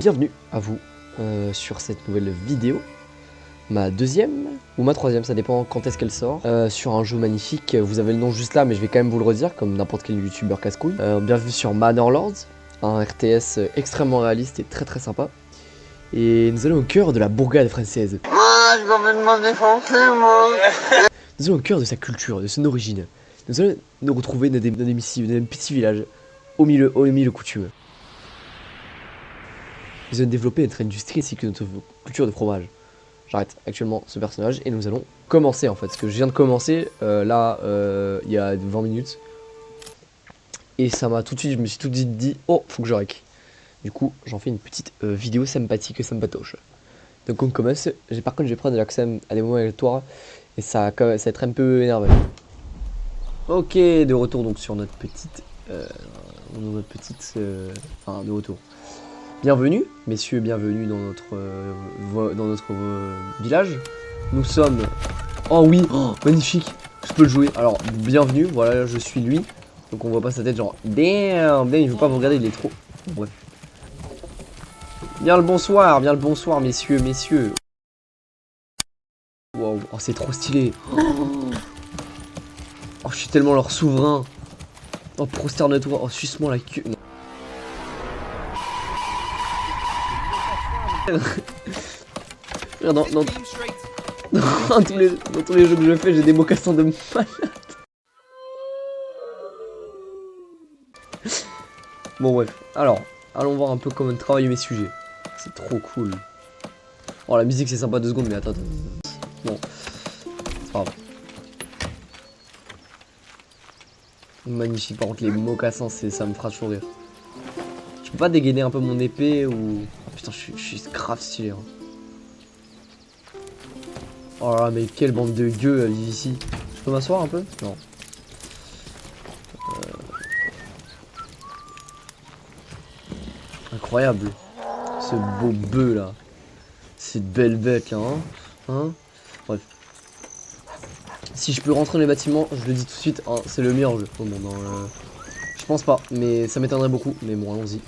Bienvenue à vous sur cette nouvelle vidéo, ma deuxième ou ma troisième, ça dépend quand est-ce qu'elle sort, sur un jeu magnifique. Vous avez le nom juste là mais je vais quand même vous le redire comme n'importe quel youtubeur casse-couille. Bienvenue sur Manor Lords, un RTS extrêmement réaliste et très sympa. Et nous allons au cœur de la bourgade française. Ah, je vais me défoncer, moi. Nous allons au cœur de sa culture, de son origine. Nous allons nous retrouver dans des petits villages au milieu coutume. Nous allons développer notre industrie ainsi que notre culture de fromage. J'arrête actuellement ce personnage et nous allons commencer en fait. Parce que je viens de commencer là il y a 20 minutes. Et ça m'a tout de suite, je me suis tout de suite dit, oh, faut que je rec. Du coup, j'en fais une petite vidéo sympathique et sympatoche. Donc on commence. Par contre, je vais prendre l'accès à des moments aléatoires. Et ça va être un peu énervé. Ok, de retour donc sur notre petite... enfin, de retour. Bienvenue, messieurs, bienvenue dans notre village. Nous sommes... Oh oui, oh, magnifique. Je peux le jouer. Alors, bienvenue, voilà, je suis lui. Donc on voit pas sa tête genre... Damn, il veut pas vous regarder, il est trop... Bref. Bien le bonsoir, messieurs. Wow, oh, c'est trop stylé. Oh, je suis tellement leur souverain. Oh, prosterne-toi. Oh, suce-moi la queue. Non. Dans tous les jeux que je fais, j'ai des mocassins de malade. Bon, bref. Alors, allons voir un peu comment travailler mes sujets. C'est trop cool. Oh, la musique, c'est sympa 2 secondes, mais attends. Bon, c'est pas grave. Magnifique, par contre les mocassins, ça me fera toujours rire. Je peux pas dégainer un peu mon épée ou... Oh, putain, je suis grave stylé. Hein. Oh là là, mais quelle bande de gueux vivent ici. Je peux m'asseoir un peu? Non. Incroyable. Ce beau bœuf là. Cette belle bête là, hein. Bref. Si je peux rentrer dans les bâtiments, je le dis tout de suite, hein, c'est le meilleur jeu au monde. Hein, je pense pas, mais ça m'étonnerait beaucoup. Mais bon, allons-y.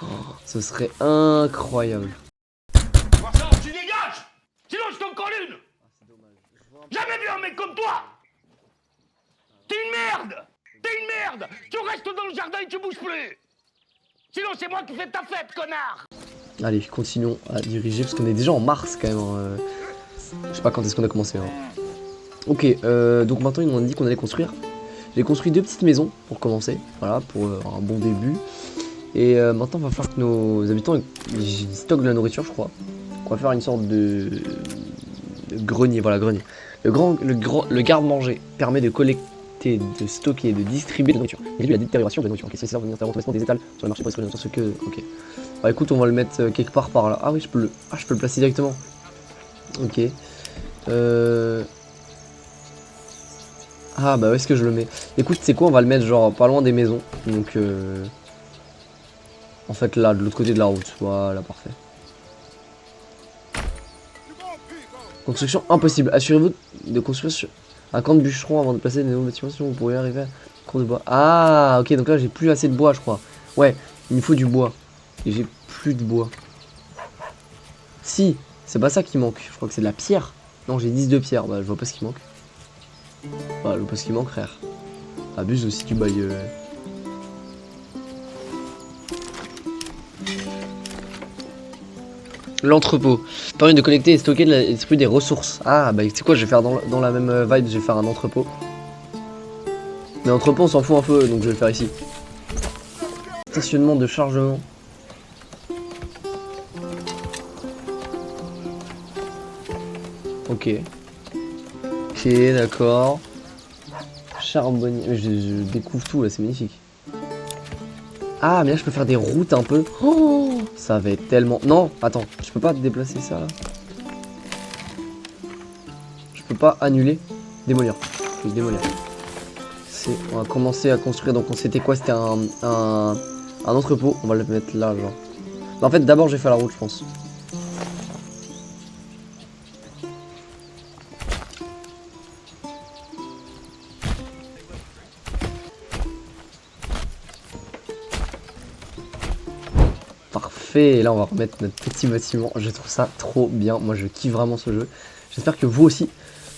Oh, ce serait incroyable. Vincent, tu dégages! Sinon je t'en colle une! Jamais vu un mec comme toi! T'es une merde! T'es une merde! Tu restes dans le jardin et tu bouges plus! Sinon c'est moi qui fais ta fête, connard! Allez, continuons à diriger, parce qu'on est déjà en mars quand même. Hein. Je sais pas quand est-ce qu'on a commencé. Hein. Ok, donc maintenant ils nous ont dit qu'on allait construire. J'ai construit 2 petites maisons pour commencer, voilà, pour un bon début. Et maintenant il va falloir que nos habitants stockent de la nourriture, je crois. On va faire une sorte de grenier, voilà, grenier. Le garde-manger permet de collecter, de stocker et de distribuer de la nourriture. Il réduit la détérioration de la nourriture. Ok, c'est ça, venir interrompre des étals sur le marché pour explorer ce que. Ok. Bah écoute, on va le mettre quelque part par là. Ah oui, je peux le placer directement. Ok. Ah bah où est-ce que je le mets? Écoute, c'est quoi, on va le mettre genre pas loin des maisons. Donc en fait là, de l'autre côté de la route. Voilà, parfait. Construction impossible. Assurez-vous de construire sur un camp de bûcherons avant de placer des nouveaux bâtiments, sinon vous pourriez arriver à court de bois. Ah ok, donc là j'ai plus assez de bois je crois. Ouais, il me faut du bois. Et j'ai plus de bois. Si, c'est pas ça qui manque. Je crois que c'est de la pierre. Non, j'ai 10 de pierre. Bah, je vois pas ce qui manque. Bah, je vois pas ce qui manque, frère. Abuse aussi du bail. L'entrepôt. Permet de collecter et stocker et distribuer des ressources. Ah, bah, c'est quoi, je vais faire dans la même vibe, je vais faire un entrepôt. Mais entrepôt, on s'en fout un peu, donc je vais le faire ici. Stationnement de chargement. Ok. Ok, d'accord. Charbonnier. Je découvre tout là, c'est magnifique. Ah, mais là je peux faire des routes un peu. Oh, ça va être tellement... Non, attends, je peux pas déplacer ça là. Je peux pas annuler. Démolir. Je vais démolir. On va commencer à construire. Donc c'était quoi? C'était un entrepôt. On va le mettre là, genre. En fait, d'abord j'ai fait la route, je pense. fait. Et là, on va remettre notre petit bâtiment. Je trouve ça trop bien. Moi, je kiffe vraiment ce jeu. J'espère que vous aussi.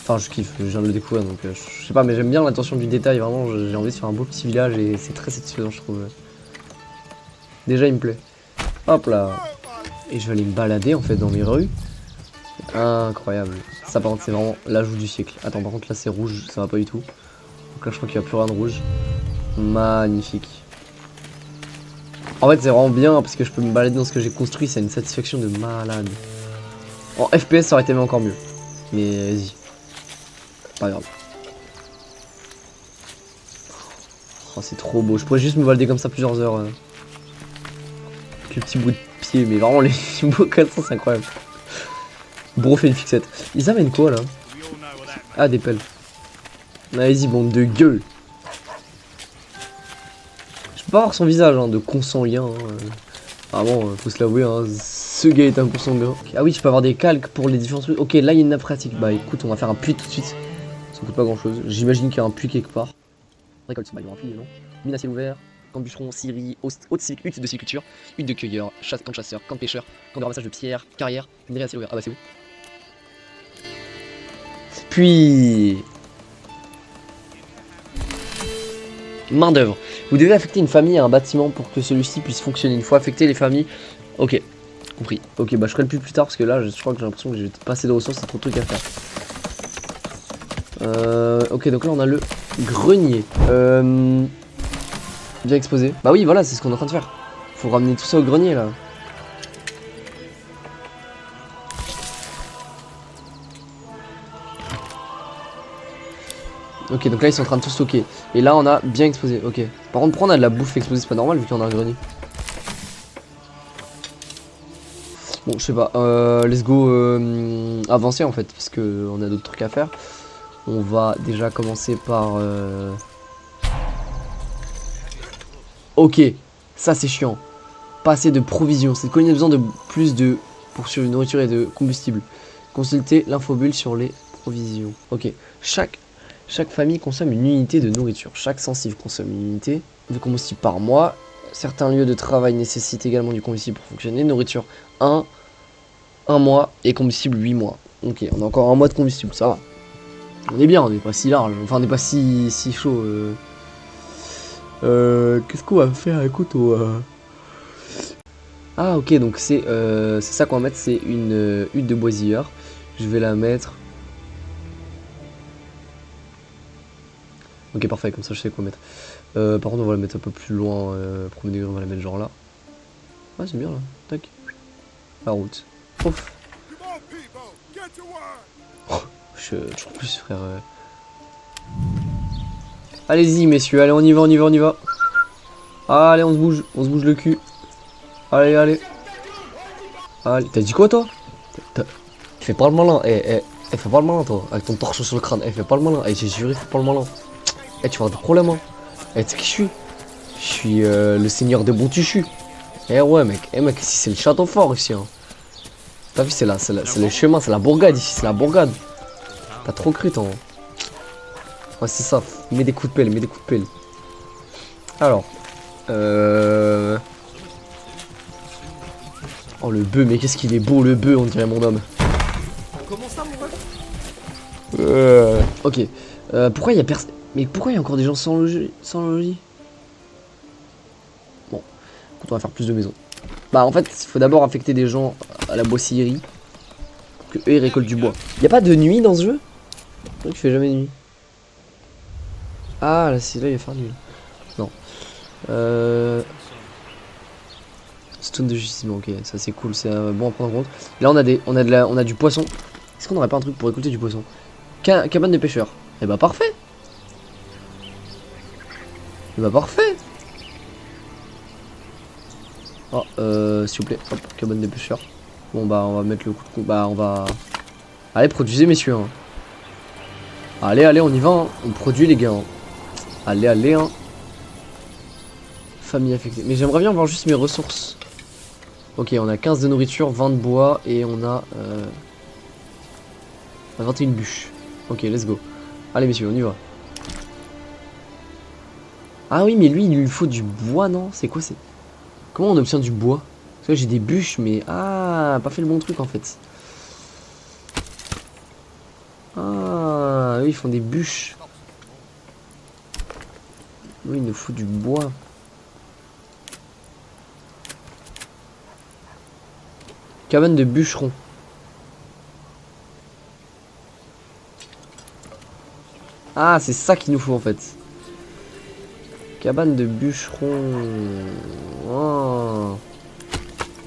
Enfin, je kiffe, je viens de le découvrir, donc je sais pas, mais j'aime bien l'attention du détail. Vraiment, j'ai envie de faire un beau petit village et c'est très satisfaisant, je trouve. Déjà, il me plaît. Hop là. Et je vais aller me balader en fait dans mes rues. Incroyable. Ça, par contre, c'est vraiment l'ajout du siècle. Attends, par contre, là, c'est rouge, ça va pas du tout. Donc là, je crois qu'il n'y a plus rien de rouge. Magnifique. En fait, c'est vraiment bien parce que je peux me balader dans ce que j'ai construit. C'est une satisfaction de malade. En FPS, ça aurait été encore mieux. Mais vas-y. Pas grave. Oh, c'est trop beau. Je pourrais juste me balader comme ça plusieurs heures. Avec le petit bout de pied. Mais vraiment, les beaux 400, c'est incroyable. Bro fait une fixette. Ils amènent quoi là? Ah, des pelles. Vas-y, bande de gueule. Je peux pas voir son visage hein, de consanguin. Hein. Vraiment, faut se l'avouer, hein, ce gars est un consanguin. Ah oui, je peux avoir des calques pour les différents trucs. Ok, là il y a une nappe pratique. Bah écoute, on va faire un puits tout de suite. Ça coûte pas grand chose. J'imagine qu'il y a un puits quelque part. Récolte son baillon rempli, non? Mine à ciel ouvert, camp de bûcheron, scierie, haute civique, hutte de sylviculture, hutte de cueilleur, camp de chasseur, camp de pêcheur, camp de ramassage de pierre, carrière, minerai à ciel ouvert. Ah bah c'est où? Puis main d'œuvre. Vous devez affecter une famille à un bâtiment pour que celui-ci puisse fonctionner. Une fois affecté les familles. Ok, compris. Ok, bah je ferai le plus tard parce que là, je crois que j'ai l'impression que j'ai pas assez de ressources, c'est trop de trucs à faire. Ok, donc là on a le grenier. Bien exposé. Bah oui, voilà, c'est ce qu'on est en train de faire. Faut ramener tout ça au grenier là. Ok, donc là ils sont en train de tout stocker. Et là on a bien exposé, ok. Par contre, pourquoi on a de la bouffe exposée? C'est pas normal vu qu'on a un grenier. Bon, je sais pas. Let's go avancer en fait, parce que on a d'autres trucs à faire. On va déjà commencer par... Ok, ça c'est chiant. Pas assez de provisions. Cette colonie a besoin de plus de... pour sur une nourriture et de combustible. Consultez l'infobulle sur les provisions. Ok, chaque famille consomme une unité de nourriture. Chaque sensible consomme une unité de combustible par mois. Certains lieux de travail nécessitent également du combustible pour fonctionner. Nourriture 1 mois et combustible 8 mois. Ok, on a encore un mois de combustible, ça va. On est bien, on n'est pas si large. Enfin, on n'est pas si chaud. Qu'est-ce qu'on va faire? Écoute, Ah ok, donc c'est ça qu'on va mettre, c'est une hutte de boisilleur. Je vais la mettre... Ok, parfait, comme ça je sais quoi mettre. Par contre, on va la mettre un peu plus loin. Premier degré, on va la mettre genre là. Ouais, c'est bien là. Tac. La route. Ouf. Oh, je trouve plus, frère. Allez-y, messieurs. Allez, on y va, on y va, on y va. Allez, on se bouge le cul. Allez, allez. Allez. T'as dit quoi, toi? Fais pas le malin. Fais pas le malin, toi. Avec ton torchon sur le crâne. Fais pas le malin. J'ai juré, fais pas le malin. Tu vas avoir des problèmes, hein. Tu sais qui je suis? Je suis le seigneur de Bontuchu. Ouais, mec. Mec, ici, c'est le château fort, ici, hein. T'as vu, c'est le chemin, c'est la bourgade, ici, c'est la bourgade. T'as trop cru, toi. Ouais, c'est ça. Mets des coups de pelle, mets des coups de pelle. Alors. Oh, le bœuf, mais qu'est-ce qu'il est beau, le bœuf, on dirait mon homme. Comment ça, mon ref? Ok. Pourquoi il y a personne... Mais pourquoi il y a encore des gens sans logis? Bon, écoute, on va faire plus de maisons. Bah en fait, il faut d'abord affecter des gens à la boisserie. Que eux ils récoltent du bois. Y a pas de nuit dans ce jeu? Tu fais jamais de nuit. Ah là, c'est là il va faire nuit. Non. Stone de gisement, ok, ça c'est cool, c'est bon à prendre en compte. Là on a du poisson. Est-ce qu'on aurait pas un truc pour récolter du poisson? Cabane de pêcheurs. Eh bah parfait. Eh bah parfait. Oh, s'il vous plaît, hop, cabane de pêcheurs. Bon bah on va mettre le coup de... Bah on va... Allez, produisez messieurs, hein. Allez, allez, on y va, hein. On produit les gars, hein. Allez, allez, hein. Famille affectée. Mais j'aimerais bien voir juste mes ressources. Ok, on a 15 de nourriture, 20 de bois et on a 21 bûches. Ok, let's go. Allez messieurs, on y va. Ah oui, mais lui, il lui faut du bois, non? C'est quoi, c'est... Comment on obtient du bois? vois, j'ai des bûches, mais... Ah, pas fait le bon truc, en fait. Ah, eux, ils font des bûches. Oui, il nous faut du bois. Cabane de bûcheron. Ah, c'est ça qu'il nous faut en fait. Cabane de bûcheron. Oh.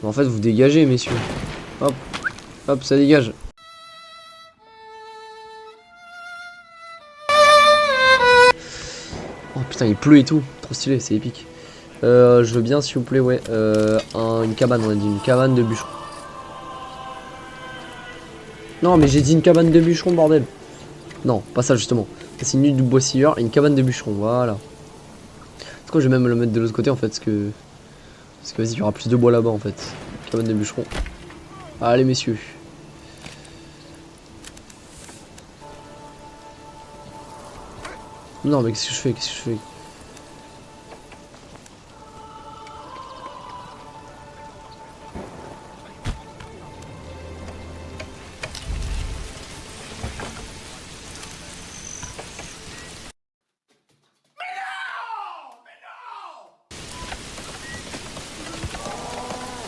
En fait, vous dégagez, messieurs. Hop, hop, ça dégage. Oh putain, il pleut et tout. Trop stylé, c'est épique. Je veux bien, s'il vous plaît, ouais. Une cabane, on a dit. Une cabane de bûcheron. Non, mais j'ai dit une cabane de bûcheron, bordel. Non, pas ça, justement. C'est une nuit du bois scieur et une cabane de bûcheron. Voilà. Je vais même le mettre de l'autre côté en fait, parce que vas-y, il y aura plus de bois là-bas en fait. Cabane de bûcheron. Allez messieurs. Non mais qu'est-ce que je fais? Qu'est-ce que je fais?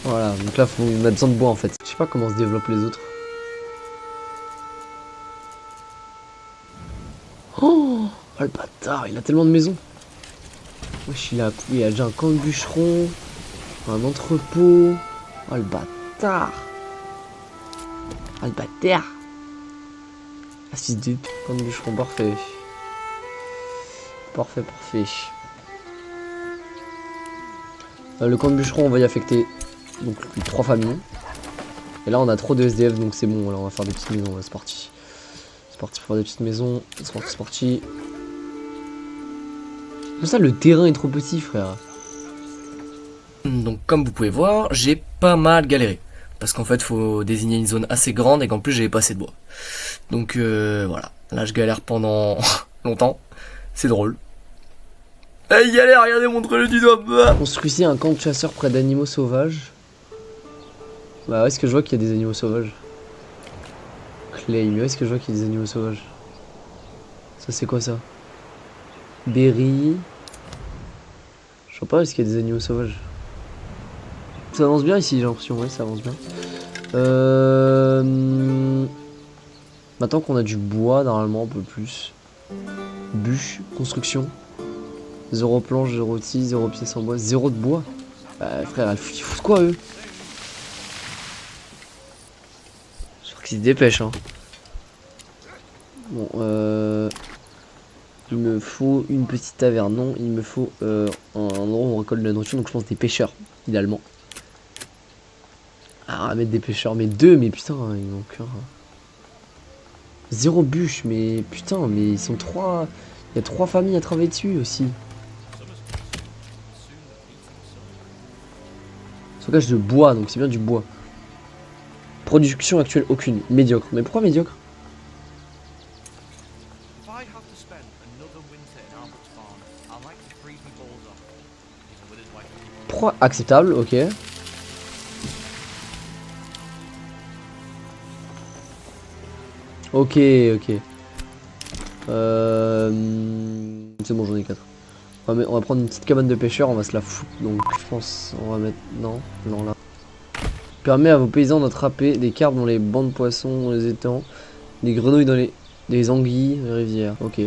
Voilà, donc là faut mettre besoin de bois en fait. Je sais pas comment se développent les autres. Oh, le bâtard, il a tellement de maisons. Wesh, il a déjà un camp de bûcheron, un entrepôt. Oh le bâtard. Oh le bâtard. Ah 6 de camp de bûcheron, parfait. Parfait, parfait. Le camp de bûcheron, on va y affecter donc 3 familles. Et là on a trop de SDF donc c'est bon, alors on va faire des petites maisons, c'est parti. C'est parti pour faire des petites maisons, c'est parti. Comme ça le terrain est trop petit frère. Donc comme vous pouvez voir, j'ai pas mal galéré. Parce qu'en fait faut désigner une zone assez grande et qu'en plus j'avais pas assez de bois. Donc voilà, là je galère pendant longtemps, c'est drôle. Il galère, regardez, montre-le du doigt. Construisez un camp de chasseurs près d'animaux sauvages. Bah où est-ce que je vois qu'il y a des animaux sauvages? Clay, mais où est-ce que je vois qu'il y a des animaux sauvages? Ça c'est quoi ça? Berry. Je vois pas où est-ce qu'il y a des animaux sauvages. Ça avance bien ici j'ai l'impression, ouais ça avance bien. Maintenant qu'on a du bois normalement un peu plus. Bûche, construction. 0 planche, 0 outil, 0 pièce en bois, 0 de bois. Bah frère, ils foutent quoi eux? Je crois qu'ils se dépêchent hein. Bon il me faut une petite taverne, non, il me faut un endroit où on récolte de la nourriture, donc je pense des pêcheurs, idéalement. Ah on va mettre des pêcheurs, mais 2, mais putain, il manque un. 0 bûche, mais putain, mais ils sont 3. Il y a 3 familles à travailler dessus aussi. Stockage de bois, donc c'est bien du bois. Production actuelle aucune, médiocre. Mais pourquoi médiocre? Pourquoi acceptable, ok. Ok, ok. C'est bon, j'en ai 4. On va prendre une petite cabane de pêcheurs, on va se la foutre. Donc je pense on va mettre... Non, non là. Permet à vos paysans d'attraper des carpes dans les bancs de poissons, dans les étangs, des grenouilles dans des anguilles, dans les rivières. Ok.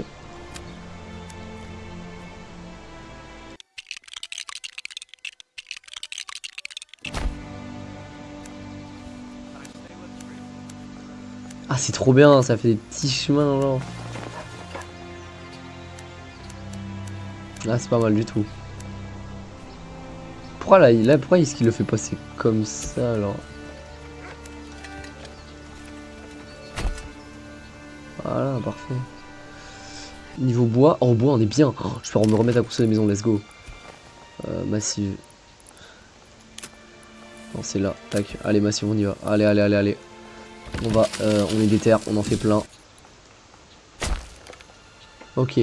Ah c'est trop bien, ça fait des petits chemins genre. Là c'est pas mal du tout. Pourquoi là pourquoi est-ce qu'il le fait passer comme ça alors? Voilà, parfait. Niveau bois, en bois on est bien. Oh, je peux me remettre à construire des maisons, let's go. Massive. Non c'est là, tac, allez massive on y va. Allez, allez, allez, allez. On va, on est déter, on en fait plein. Ok.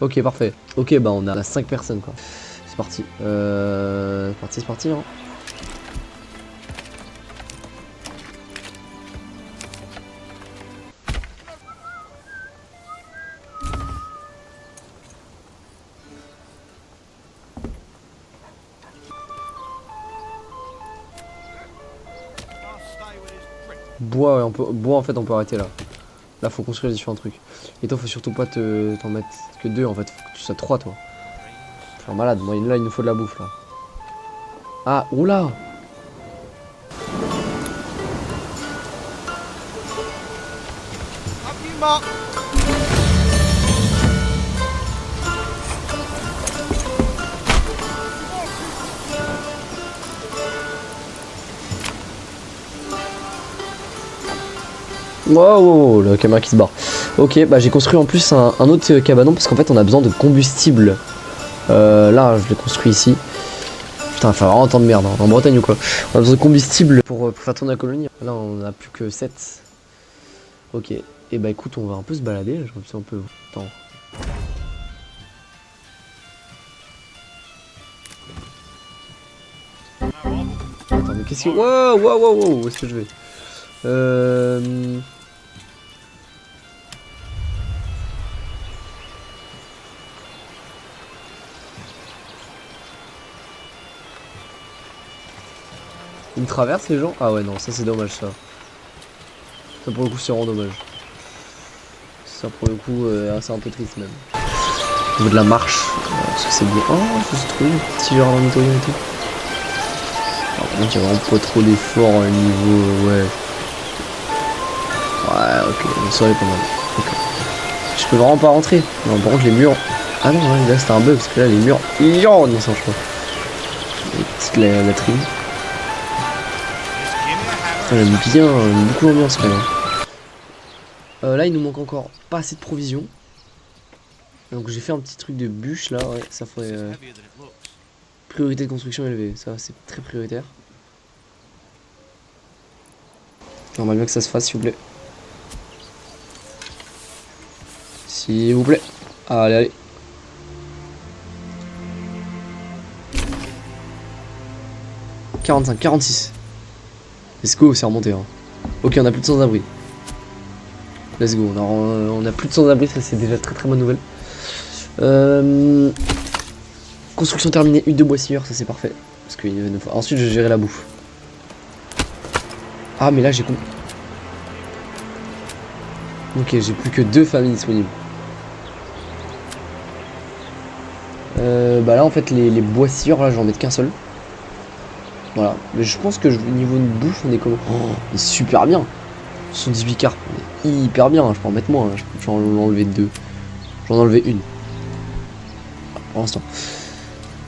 Ok, parfait. Ok, bah on a 5 personnes quoi. C'est parti. C'est parti hein. Bois, ouais, bois en fait on peut arrêter là. Là faut construire les différents trucs. Et toi faut surtout pas t'en mettre que 2 en fait, faut que tu sois 3 toi. Faire malade, moi là il nous faut de la bouffe là. Ah, oula. Wow, le caméra qui se barre. Ok, bah j'ai construit en plus un autre cabanon parce qu'en fait on a besoin de combustible. Là, je l'ai construit ici. Putain, il fait vraiment tant de merde hein, en Bretagne ou quoi. On a besoin de combustible pour faire tourner la colonie. Là, on a plus que 7. Ok, et bah écoute, on va un peu se balader. Là, je vois un peu. Attends. Attends, mais qu'est-ce que. Wow, où est-ce que je vais Ils me traversent les gens? Ah ouais non, ça c'est dommage ça. Ça pour le coup c'est vraiment dommage. Ça pour le coup c'est un peu triste même. Au niveau de la marche, parce que c'est bien. Oh, je suis trouvé petit genre d'ornithorien et tout. Alors, par contre il y a vraiment pas trop d'efforts au niveau... ouais. Ouais ok, ça est pas mal. Ok. Je peux vraiment pas rentrer. Non par contre les murs... Ah non ouais, là c'était un bug parce que là les murs... Yo, non ça je crois. Les petites latrines. J'aime bien, beaucoup l'ambiance quand même. Là il nous manque encore pas assez de provisions. Donc j'ai fait un petit truc de bûche là, ouais, ça ferait priorité de construction élevée, ça c'est très prioritaire. J'aimerais bien que ça se fasse s'il vous plaît. S'il vous plaît. Allez, allez. « 45, 46. Let's go, c'est remonté. Hein. Ok, on a plus de sans-abri. Let's go, on a plus de sans-abri, ça c'est déjà très bonne nouvelle. Construction terminée, hutte de bois scieur, ça c'est parfait. Parce que ensuite je vais gérer la bouffe. Ah mais là j'ai compris. Ok, j'ai plus que 2 familles disponibles. Bah là en fait les bois scieurs là je vais en mettre qu'un seul. Voilà, mais je pense que au niveau de bouffe on est comment? Oh, on est super bien. 78 carpes, on est hyper bien, je peux en mettre moins, hein. Je peux en enlever 2. J'en ai enlevé une. Pour l'instant.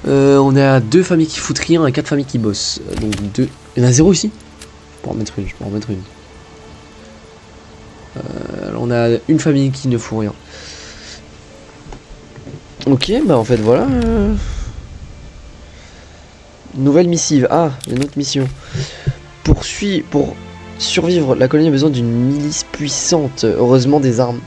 On est à 2 familles qui foutent rien et 4 familles qui bossent. Donc 2. Il y en a 0 ici? Je peux en mettre une, je peux en mettre une. Alors on a une famille qui ne fout rien. Ok, bah en fait voilà. Nouvelle missive. Ah, une autre mission. Pour survivre, la colonie a besoin d'une milice puissante. Heureusement, des armes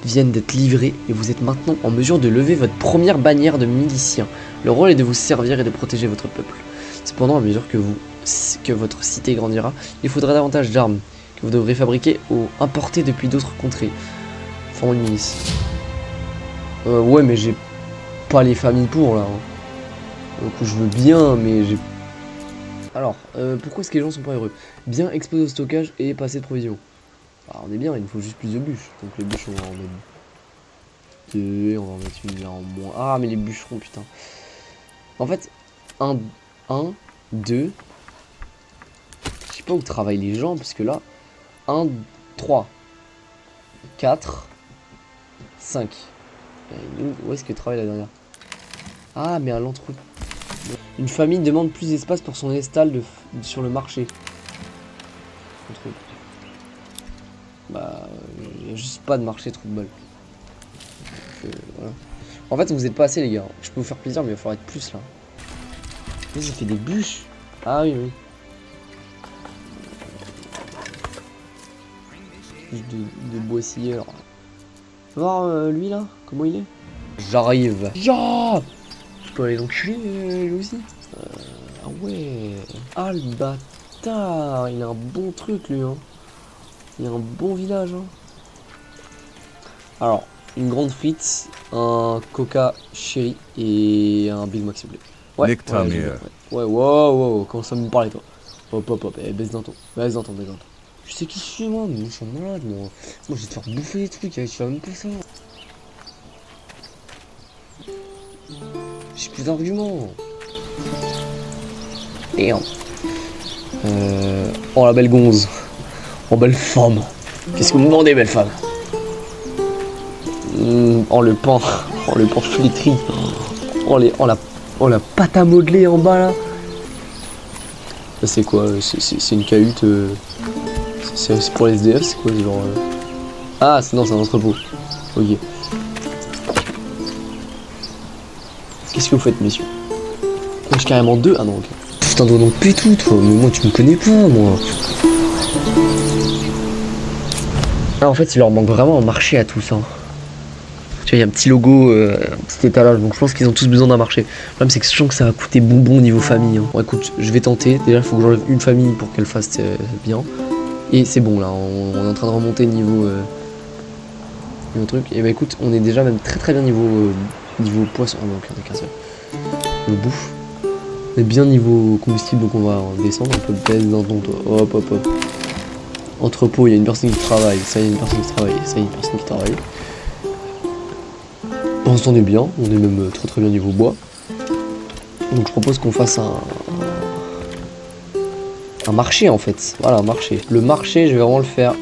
viennent d'être livrées et vous êtes maintenant en mesure de lever votre première bannière de miliciens. Le rôle est de vous servir et de protéger votre peuple. Cependant, à mesure que votre cité grandira, il faudra davantage d'armes que vous devrez fabriquer ou importer depuis d'autres contrées. Formons une milice. Ouais, mais j'ai pas les familles pour là. Hein. Donc je veux bien, mais j'ai... Alors, pourquoi est-ce que les gens sont pas heureux? Bien exposer au stockage et passer de provisions. Ah, on est bien, il nous faut juste plus de bûches. Donc les bûches, on va en mettre 2, on va en mettre une là en moins. Ah, mais les bûcherons, putain. En fait, 1, 2... Je sais pas où travaillent les gens, parce que là... 1, 3, 4, 5. Où est-ce que travaille la dernière? Ah, mais à l'entrepôt. Une famille demande plus d'espace pour son estal sur le marché. Bah, il n'y a juste pas de marché, trop de bol. Voilà. En fait, vous êtes pas assez, les gars. Je peux vous faire plaisir, mais il va falloir être plus là. Mais ça fait des bûches. Ah oui, oui. Bûches de bois scié alors. Tu vas voir lui là, comment il est? J'arrive. Ya. Je peux aller l'enculer lui aussi. Ah ouais. Ah le bâtard. Il a un bon truc lui hein. Il a un bon village hein. Alors, une grande frite, un coca chéri et un Big Mac s'il vous plaît. Ouais, Nick ouais, Tamier. ouais, wow, comment ça me parler toi. Hop, baisse d'un ton, baisse d'un ton. Je sais qui je suis moi, mais je suis malade moi. Moi je vais te faire bouffer des trucs, tu vas même pas ça. J'ai plus d'arguments. Damn. Oh la belle gonze. Oh belle femme. Qu'est-ce que vous me demandez belle femme? Oh le pain flétri. Oh la pâte à modeler en bas là. Ça c'est quoi? C'est une cahute. C'est pour les SDF, c'est quoi genre Ah non c'est un entrepôt. Ok. Qu'est-ce que vous faites messieurs? Moi j'ai carrément deux. Ah non ok. Putain doigt dans le pétou toi, mais moi tu me connais pas moi. Ah en fait il leur manque vraiment un marché à tous hein. Tu vois, il y a un petit logo, un petit étalage, donc je pense qu'ils ont tous besoin d'un marché. Le problème, c'est que je sens que ça va coûter bonbon niveau famille. Hein. Bon, écoute, je vais tenter. Déjà, il faut que j'enlève une famille pour qu'elle fasse bien. Et c'est bon, là, on est en train de remonter niveau truc. Et bah, écoute, on est déjà même très bien niveau poisson. Ah non, ok, on est qu'un seul. Le bouffe. On est bien niveau combustible, donc on va descendre un peu baisse d'un ton. Hop. Entrepôt, il y a une personne qui travaille. Ça, il y a une personne qui travaille. Ça, il y a une personne qui travaille. On s'en est bien, on est même très bien niveau bois. Donc je propose qu'on fasse un marché en fait. Voilà, un marché. Le marché, je vais vraiment le faire.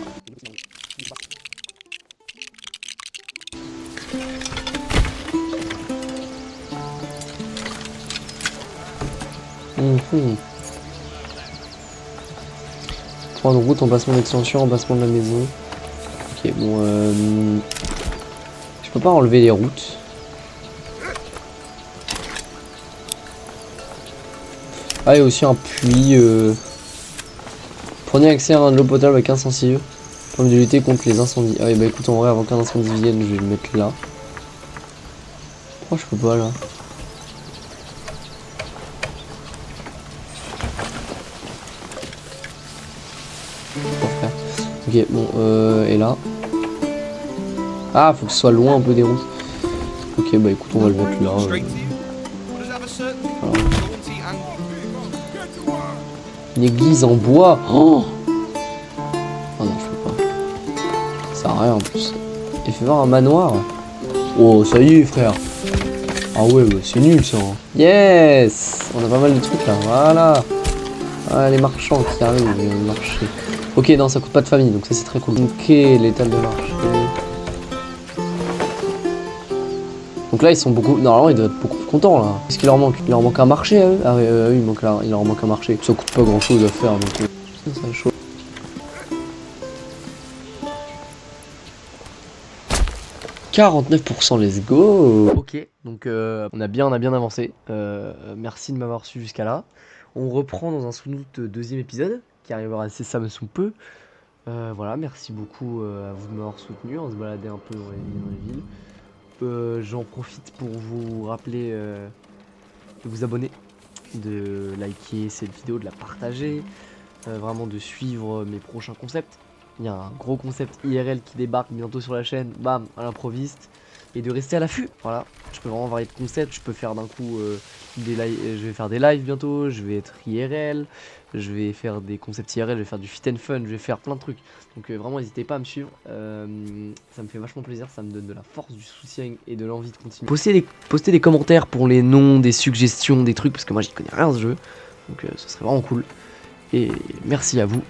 Point de route, emplacement d'extension, emplacement de la maison. Ok, bon, je peux pas enlever les routes. Ah, il y a aussi un puits. Prenez accès à un de l'eau potable avec insensible. Permet de lutter contre les incendies. Ah, et bah écoute, en vrai, avant qu'un incendie vienne, je vais le mettre là. Pourquoi je peux pas là? Ok, bon, et là. Ah, faut que ce soit loin un peu des routes. Ok, bah écoute, on va le mettre là. Voilà. Une église en bois. Oh, oh non, je peux pas. Ça sert à rien en plus. Et fais voir un manoir. Oh, ça y est, frère. Ah ouais, bah, c'est nul ça. Yes, on a pas mal de trucs là. Voilà. Ah, les marchands qui arrivent, le marché. Ok, non, ça coûte pas de famille, donc ça c'est très cool. Ok, l'étal de marché. Donc là, ils sont beaucoup. Normalement, ils doivent être beaucoup contents là. Qu'est-ce qu'il leur manque? Il leur manque un marché à eux? Ah oui, il leur manque un marché. Ça coûte pas grand chose à faire donc. Ça chaud. 49%, let's go. Ok, donc on a bien avancé. Merci de m'avoir su jusqu'à là. On reprend dans un sans doute deuxième épisode qui arrivera assez ça me sous peu. Voilà, merci beaucoup à vous de m'avoir soutenu. On se baladait un peu dans les villes. J'en profite pour vous rappeler de vous abonner, de liker cette vidéo, de la partager, vraiment de suivre mes prochains concepts. Il y a un gros concept IRL qui débarque bientôt sur la chaîne, bam, à l'improviste, et de rester à l'affût. Voilà, je peux vraiment varier de concepts, je peux faire d'un coup des lives, je vais faire des lives bientôt, je vais être IRL, je vais faire des concepts IRL, je vais faire du fit and fun, je vais faire plein de trucs. Donc vraiment n'hésitez pas à me suivre, ça me fait vachement plaisir, ça me donne de la force, du soutien et de l'envie de continuer. Postez des commentaires pour les noms, des suggestions, des trucs, parce que moi j'y connais rien à ce jeu, donc ce serait vraiment cool. Et merci à vous,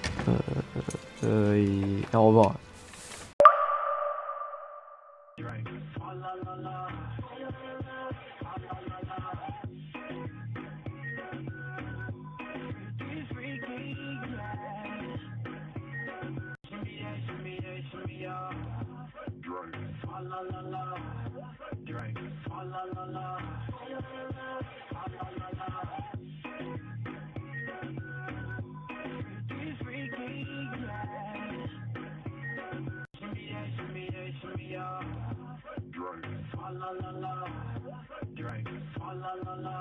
et au revoir. la la la. Drink. Fa la la la.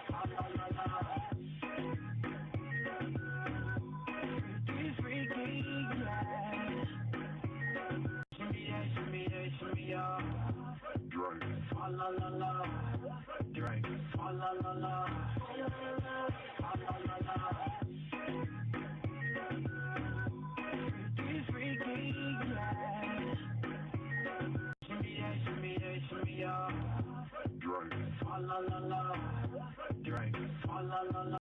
Fa la la la. Freaky, freaky, yeah. Shimmy yeah, shimmy yeah, shimmy yeah. Drink. Fa la la la. Drink. Fa la la la. Fa la la la.